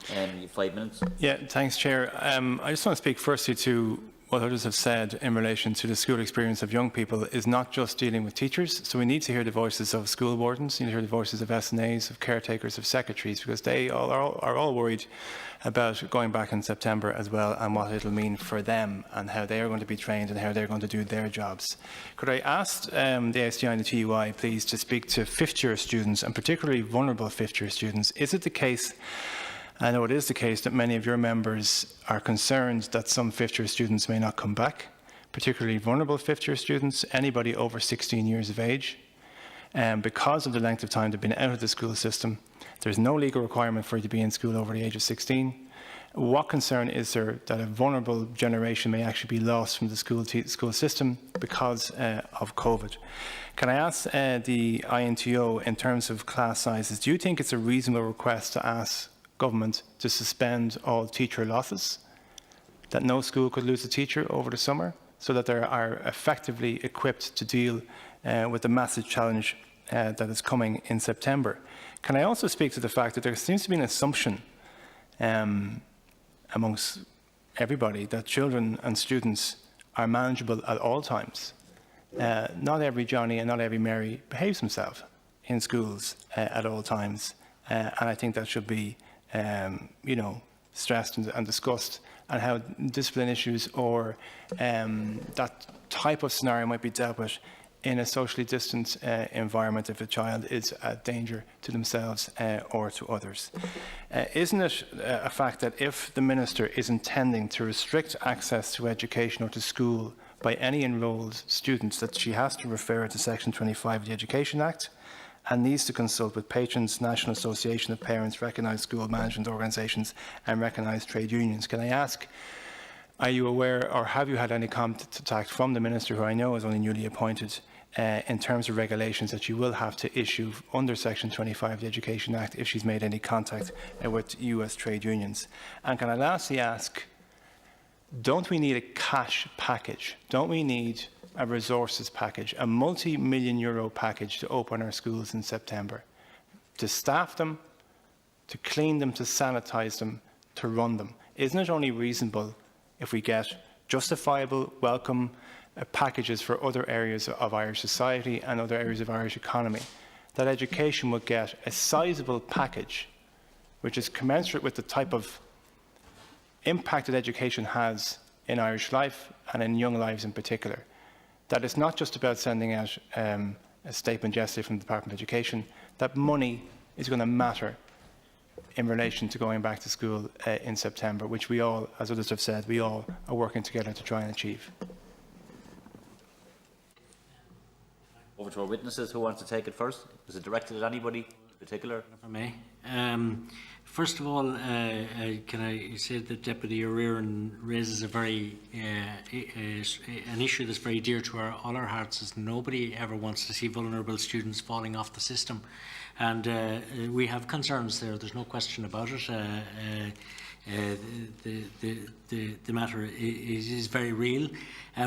5 minutes. Yeah, thanks, Chair. I just want to speak firstly to what others have said in relation to the school experience of young people is not just dealing with teachers. So we need to hear the voices of school wardens, we need to hear the voices of SNAs, of caretakers, of secretaries, because they are all worried about going back in September as well and what it'll mean for them and how they are going to be trained and how they're going to do their jobs. Could I ask the ASDI and the TUI, please, to speak to fifth-year students and particularly vulnerable fifth-year students? Is it the case, I know it is the case, that many of your members are concerned that some fifth-year students may not come back, particularly vulnerable fifth-year students, anybody over 16 years of age, because of the length of time they've been out of the school system. There's no legal requirement for you to be in school over the age of 16. What concern is there that a vulnerable generation may actually be lost from the school system because of COVID? Can I ask the INTO, in terms of class sizes, do you think it's a reasonable request to ask government to suspend all teacher losses, that no school could lose a teacher over the summer, so that they are effectively equipped to deal with the massive challenge that is coming in September? Can I also speak to the fact that there seems to be an assumption amongst everybody that children and students are manageable at all times? Not every Johnny and not every Mary behaves himself in schools at all times, and I think that should be stressed and discussed, and how discipline issues or that type of scenario might be dealt with in a socially distant environment if a child is a danger to themselves or to others. Isn't it a fact that if the Minister is intending to restrict access to education or to school by any enrolled students, that she has to refer to Section 25 of the Education Act, and needs to consult with patrons, National Association of Parents, recognised school management organisations and recognised trade unions? Can I ask, are you aware or have you had any contact from the Minister, who I know is only newly appointed, in terms of regulations that you will have to issue under Section 25 of the Education Act if she's made any contact with US trade unions? And can I lastly ask, don't we need a cash package? Don't we need a resources package, a multi-million euro package to open our schools in September, to staff them, to clean them, to sanitise them, to run them? Isn't it only reasonable if we get justifiable, welcome packages for other areas of Irish society and other areas of Irish economy, that education would get a sizable package which is commensurate with the type of impact that education has in Irish life and in young lives in particular? That it's not just about sending out a statement yesterday from the Department of Education, that money is going to matter in relation to going back to school in September, which we all, as others have said, we all are working together to try and achieve. Over to our witnesses. Who wants to take it first? Is it directed at anybody in particular? If I may. First of all, can I say that Deputy Éireann raises a very an issue that's very dear to all our hearts, is nobody ever wants to see vulnerable students falling off the system, and we have concerns there. There's no question about it. The matter is very real.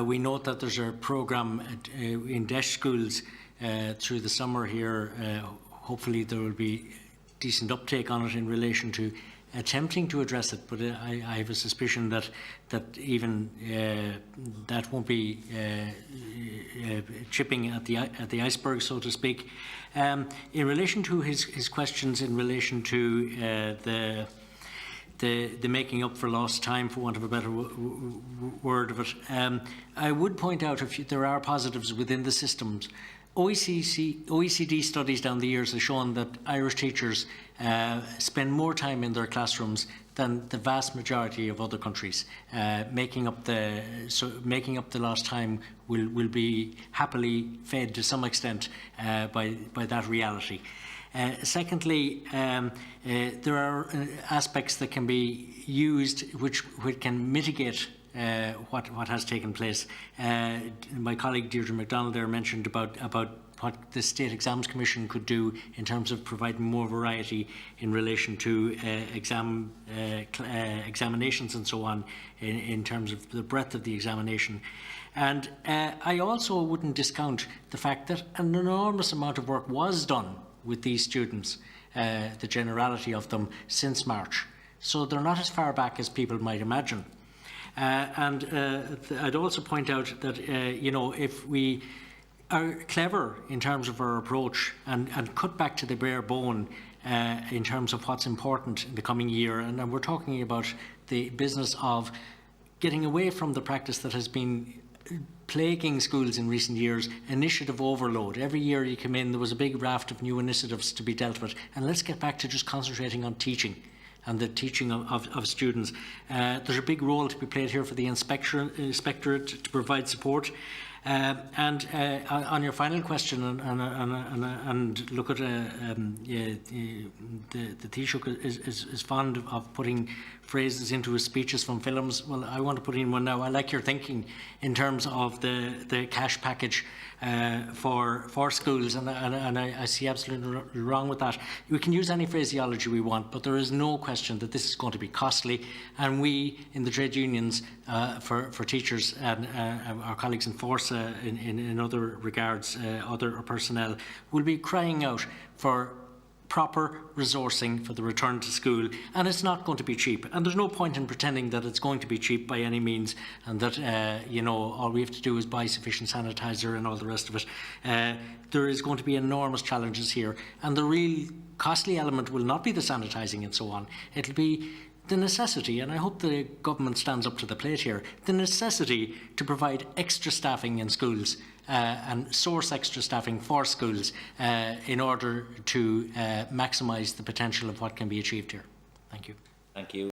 We note that there's a programme in DESH schools through the summer here. Hopefully there will be decent uptake on it in relation to attempting to address it, but I have a suspicion that even that won't be chipping at the iceberg, so to speak. In relation to his questions in relation to the making up for lost time, for want of a better word of it, I would point out there are positives within the systems. OECD studies down the years have shown that Irish teachers spend more time in their classrooms than the vast majority of other countries. Making up the lost time will be happily fed to some extent by that reality. Secondly, there are aspects that can be used which can mitigate what has taken place. My colleague Deirdre MacDonald there mentioned about what the State Exams Commission could do in terms of providing more variety in relation to examinations and so on, in terms of the breadth of the examination. And I also wouldn't discount the fact that an enormous amount of work was done with these students, the generality of them, since March. so they're not as far back as people might imagine. I'd also point out that, you know, if we are clever in terms of our approach and cut back to the bare bone in terms of what's important in the coming year, and we're talking about the business of getting away from the practice that has been plaguing schools in recent years, initiative overload. Every year you come in, there was a big raft of new initiatives to be dealt with, and let's get back to just concentrating on teaching and the teaching of students. There's a big role to be played here for the inspectorate to provide support. On your final question, and look at the Taoiseach is fond of putting phrases into his speeches from films. Well, I want to put in one now. I like your thinking in terms of the cash package for schools, and I see absolutely wrong with that. We can use any phraseology we want, but there is no question that this is going to be costly, and we in the trade unions for teachers and our colleagues in Forza in other regards, other personnel, will be crying out for proper resourcing for the return to school, and it's not going to be cheap, and there's no point in pretending that it's going to be cheap by any means, and that you know, all we have to do is buy sufficient sanitizer and all the rest of it. There is going to be enormous challenges here, and the real costly element will not be the sanitising and so on. It'll be the necessity, and I hope the government stands up to the plate here, the necessity to provide extra staffing in schools and source extra staffing for schools in order to maximise the potential of what can be achieved here. Thank you. Thank you.